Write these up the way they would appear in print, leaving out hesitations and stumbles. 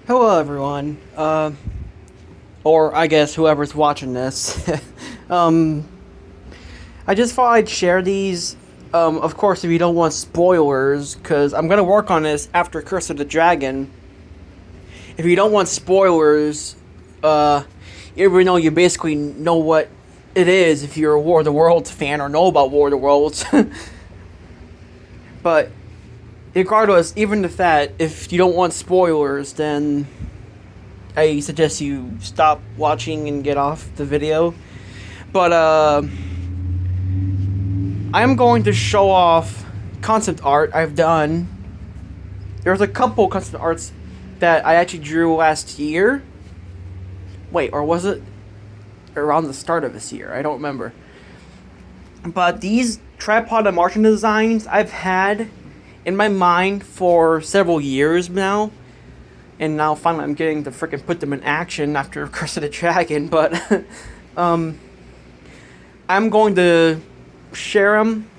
Hello, everyone. Or I guess whoever's watching this. um, I just thought I'd share these. Of course, if you don't want spoilers, because I'm gonna work on this after Curse of the Dragon. If you don't want spoilers, uh, even though you basically know what it is if you're a War of the Worlds fan or know about War of the Worlds. But regardless, even if that, if you don't want spoilers, then I suggest you stop watching and get off the video. But I'm going to show off concept art I've done. There's a couple concept arts that I actually drew last year. Wait, or was it around the start of this year? I don't remember. But these tripod and Martian designs I've had in my mind for several years now. And now finally I'm getting to freaking put them in action after Curse of the Dragon. But I'm going to share them.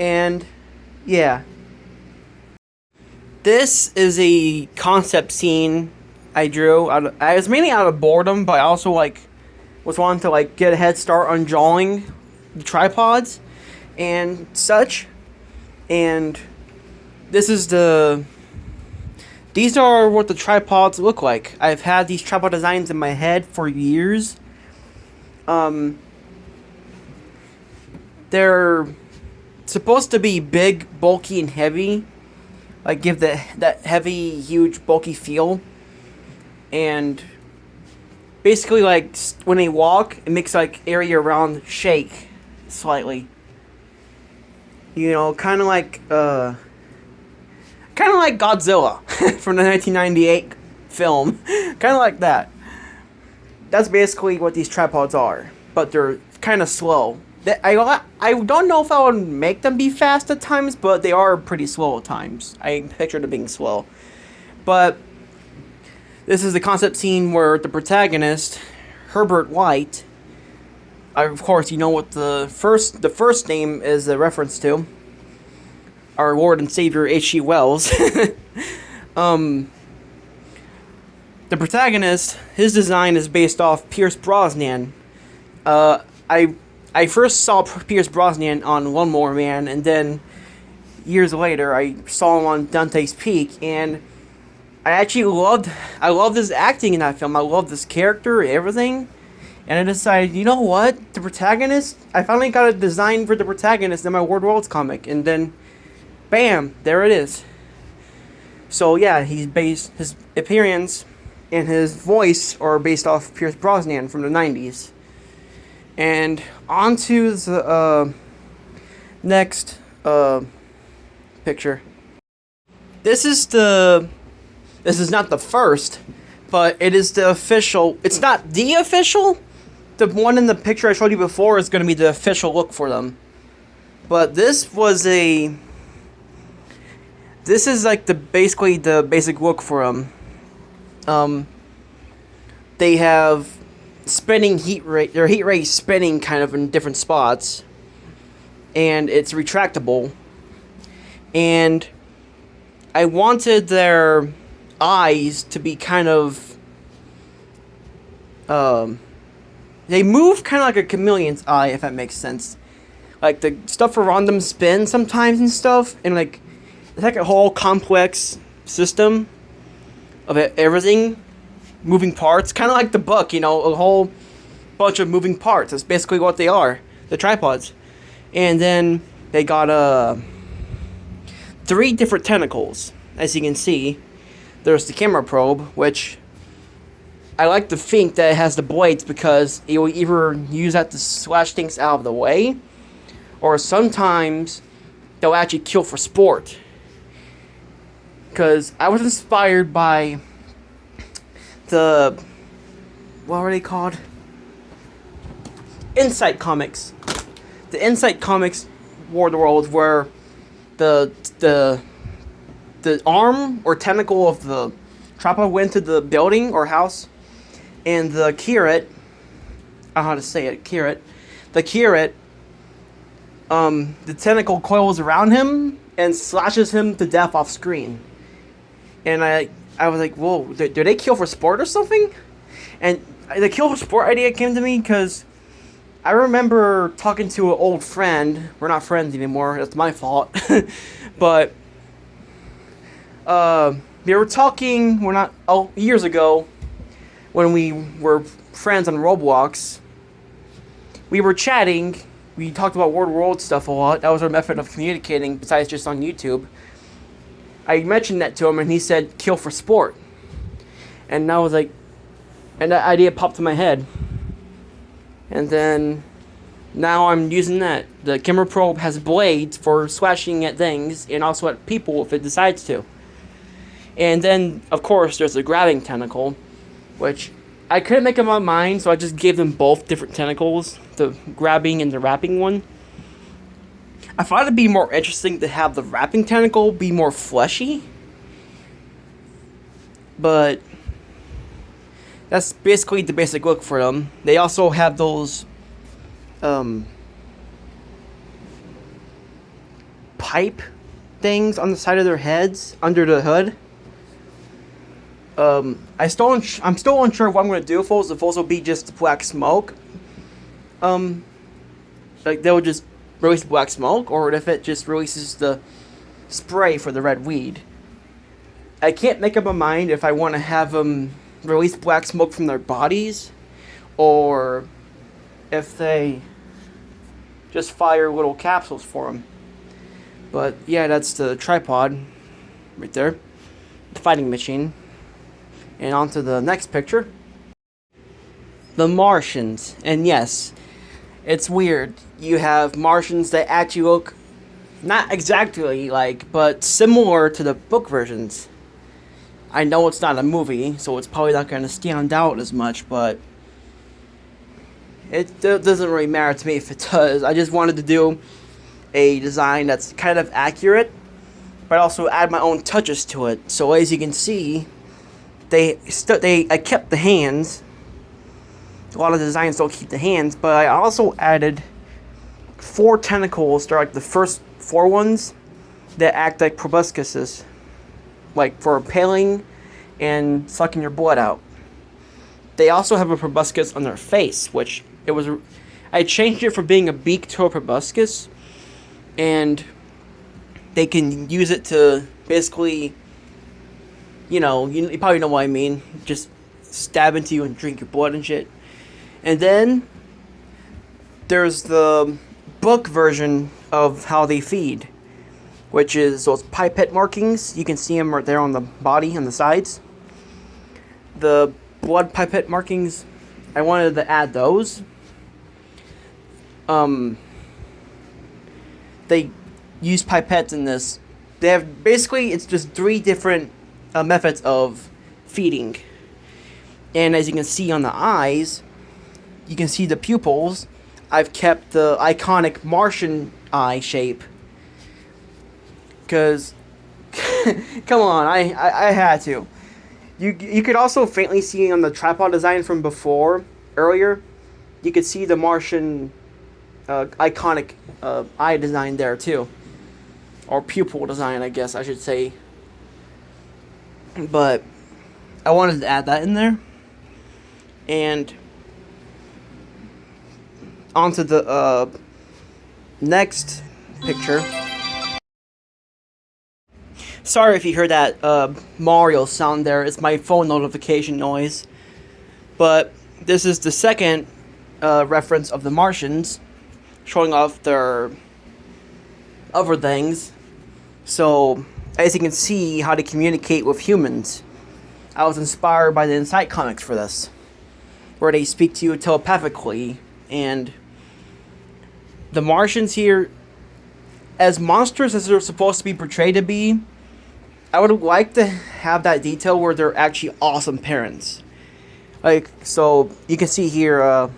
And yeah. This is a concept scene I drew. I was mainly out of boredom, but I also was wanting to get a head start on drawing the tripods and such. And this is these are what the tripods look like. I've had these tripod designs in my head for years. They're supposed to be big, bulky, and heavy. Give that heavy, huge, bulky feel. And basically, when they walk, it makes area around shake slightly. You know, kind of like Godzilla from the 1998 film. Kind of like that. That's basically what these tripods are, but they're kind of slow. I don't know if I would make them be fast at times, but they are pretty slow at times. I picture them being slow. But this is the concept scene where the protagonist, Herbert White, of course you know what the first name is a reference to. Our Lord and Savior H.G. Wells. The protagonist, his design is based off Pierce Brosnan. I first saw Pierce Brosnan on One More Man, and then years later I saw him on Dante's Peak, and I loved his acting in that film. I loved this character, everything. And I decided, you know what? The protagonist, I finally got a design for the protagonist in my War of the Worlds comic, and then bam, there it is. So yeah, his appearance and his voice are based off Pierce Brosnan from the 90s. And on to the next picture. This is not the first, but it is the official. It's not the official. The one in the picture I showed you before is going to be the official look for them. But this is basically the basic look for them. They have spinning heat ray. Their heat rays spinning kind of in different spots, and it's retractable. And I wanted their eyes to be kind of they move kind of like a chameleon's eye, if that makes sense. Like the stuff around them spins sometimes and stuff, and it's like a whole complex system of everything, moving parts, kind of like the book, a whole bunch of moving parts. That's basically what they are, the tripods. And then they got 3 different tentacles, as you can see. There's the camera probe, which I like to think that it has the blades because it will either use that to slash things out of the way, or sometimes they'll actually kill for sport. Because I was inspired by what were they called? Insight Comics. The Insight Comics War of the Worlds, where the arm or tentacle of the trapper went to the building or house, and the curate, I don't know how to say it, the curate, the tentacle coils around him and slashes him to death off screen. And I was like, whoa, do they kill for sport or something? And the kill for sport idea came to me because I remember talking to an old friend. We're not friends anymore. That's my fault. But we were talking. We're not. Oh, years ago, when we were friends on Roblox, we were chatting. We talked about world stuff a lot. That was our method of communicating, besides just on YouTube. I mentioned that to him, and he said, "Kill for sport." And I was like, and that idea popped in my head. And then now I'm using that. The camera probe has blades for slashing at things and also at people if it decides to. And then, of course, there's the grabbing tentacle, which I couldn't make up my mind, so I just gave them both different tentacles, the grabbing and the wrapping one. I thought it'd be more interesting to have the wrapping tentacle be more fleshy, but that's basically the basic look for them. They also have those pipe things on the side of their heads under the hood. I'm still unsure what I'm gonna do with those. If those will be just black smoke, like they'll just release black smoke, or if it just releases the spray for the red weed. I can't make up my mind if I want to have them release black smoke from their bodies, or if they just fire little capsules for them. But yeah, that's the tripod right there, the fighting machine. And on to the next picture. The Martians. And yes, it's weird. You have Martians that actually look not exactly like, but similar to the book versions. I know it's not a movie, so it's probably not going to stand out as much, but it doesn't really matter to me if it does. I just wanted to do a design that's kind of accurate, but also add my own touches to it. So as you can see, I kept the hands. A lot of designs don't keep the hands, but I also added 4 tentacles. They're like the first 4 ones that act like proboscises, like for impaling and sucking your blood out. They also have a proboscis on their face, which I changed it from being a beak to a proboscis, and they can use it to basically, you probably know what I mean, just stab into you and drink your blood and shit. And then there's the book version of how they feed, which is those pipette markings. You can see them right there on the body, on the sides. The blood pipette markings, I wanted to add those. They use pipettes in this. They have, basically, it's just 3 different methods of feeding. And as you can see on the eyes, you can see the pupils. I've kept the iconic Martian eye shape. Because, come on, I had to. You could also faintly see on the tripod design from earlier, you could see the Martian iconic eye design there too. Or pupil design, I guess I should say. But I wanted to add that in there. And onto the next picture. Sorry if you heard that Mario sound there. It's my phone notification noise. But this is the second reference of the Martians, showing off their other things. So, as you can see, how to communicate with humans. I was inspired by the Insight comics for this, where they speak to you telepathically. And the Martians here, as monsters as they're supposed to be portrayed to be, I would like to have that detail where they're actually awesome parents. Like, so you can see here,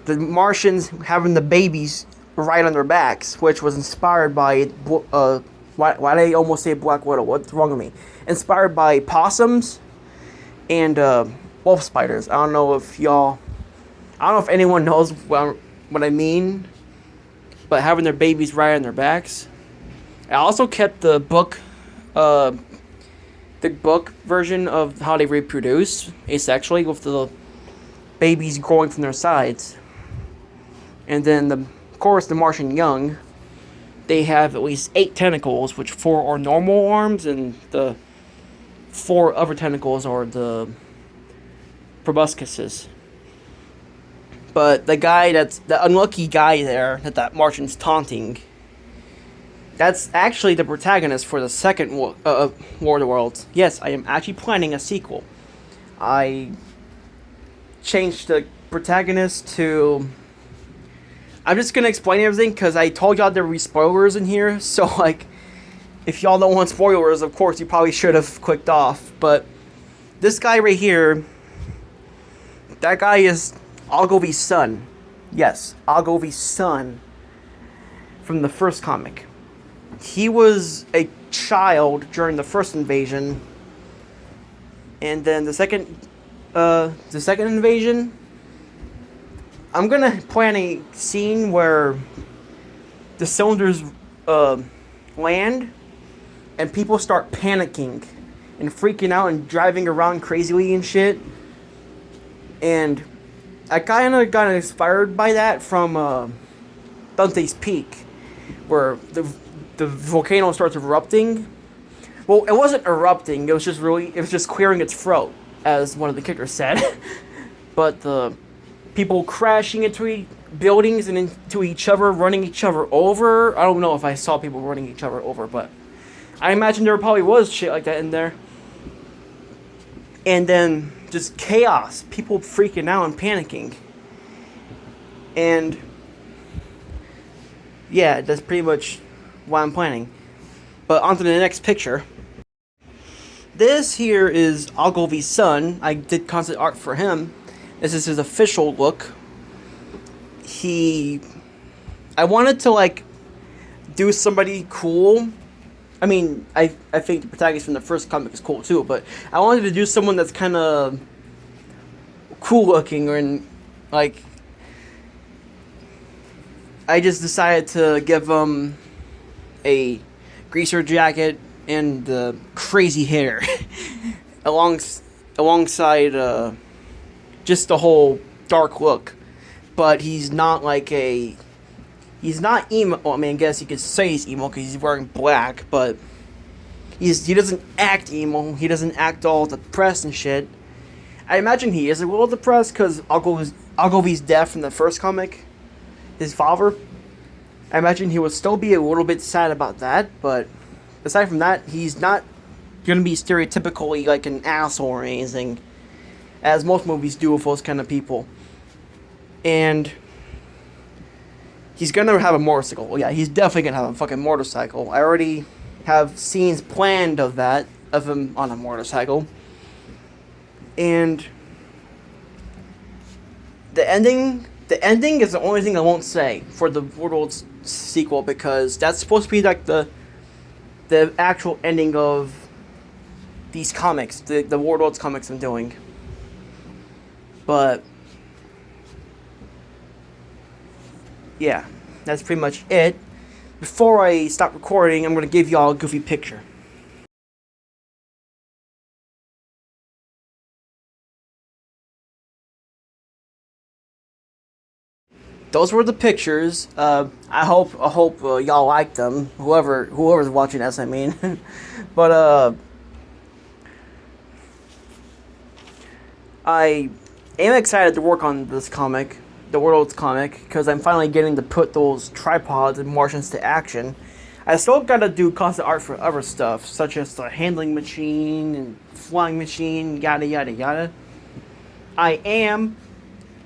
the Martians having the babies right on their backs, which was inspired by, why did I almost say Black Widow? What's wrong with me? Inspired by possums and wolf spiders. I don't know if anyone knows what I mean, but having their babies right on their backs. I also kept the book the book version of how they reproduce asexually with the babies growing from their sides. And then, of course, the Martian young, they have at least 8 tentacles, which 4 are normal arms, and the 4 other tentacles are the proboscises. But the guy that's the unlucky guy there that Martian's taunting, that's actually the protagonist for the second War of the Worlds. Yes, I am actually planning a sequel. I changed the protagonist to... I'm just gonna explain everything because I told y'all there would be spoilers in here. So, like, if y'all don't want spoilers, of course, you probably should have clicked off. But this guy right here, that guy is Allooo's son. Yes, Allooo's son from the first comic. He was a child during the first invasion, and then the second invasion, I'm gonna plan a scene where the cylinders land and people start panicking and freaking out and driving around crazily and shit. And I kind of got inspired by that from Dante's Peak, where the volcano starts erupting. Well, it wasn't erupting. It was just clearing its throat, as one of the kickers said. But the people crashing into buildings and into each other, running each other over. I don't know if I saw people running each other over, but I imagine there probably was shit like that in there. And then just chaos, people freaking out and panicking. And yeah, that's pretty much what I'm planning. But on to the next picture. This here is Allooo's son. I did concept art for him. This is his official look. I wanted to, like, do somebody cool. I mean, I think the protagonist from the first comic is cool too, but I wanted to do someone that's kind of cool looking, and, like, I just decided to give him a greaser jacket and crazy hair alongside just the whole dark look. But he's not like he's not emo. Well, I mean, I guess you could say he's emo because he's wearing black, but he doesn't act emo. He doesn't act all depressed and shit. I imagine he is a little depressed because Allooo's death from the first comic, his father. I imagine he would still be a little bit sad about that, but aside from that, he's not gonna be stereotypically like an asshole or anything, as most movies do with those kind of people. And he's gonna have a motorcycle. Well, yeah, he's definitely gonna have a fucking motorcycle. I already have scenes planned of him on a motorcycle. And the ending is the only thing I won't say for the World's sequel, because that's supposed to be like the actual ending of these comics, the World's comics I'm doing. But yeah, that's pretty much it. Before I stop recording, I'm going to give y'all a goofy picture. Those were the pictures. I hope y'all liked them. Whoever's watching this, I mean. But I am excited to work on this comic, the World's comic, because I'm finally getting to put those tripods and Martians to action. I still gotta do concept art for other stuff, such as the handling machine and flying machine, yada yada yada. I am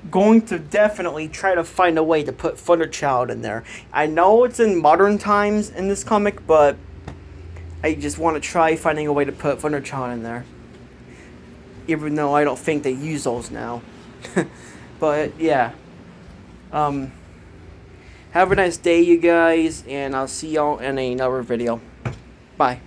going to definitely try to find a way to put Thunderchild in there. I know it's in modern times in this comic, but I just want to try finding a way to put Thunderchild in there. Even though I don't think they use those now. But yeah. Have a nice day, you guys, and I'll see y'all in another video. Bye.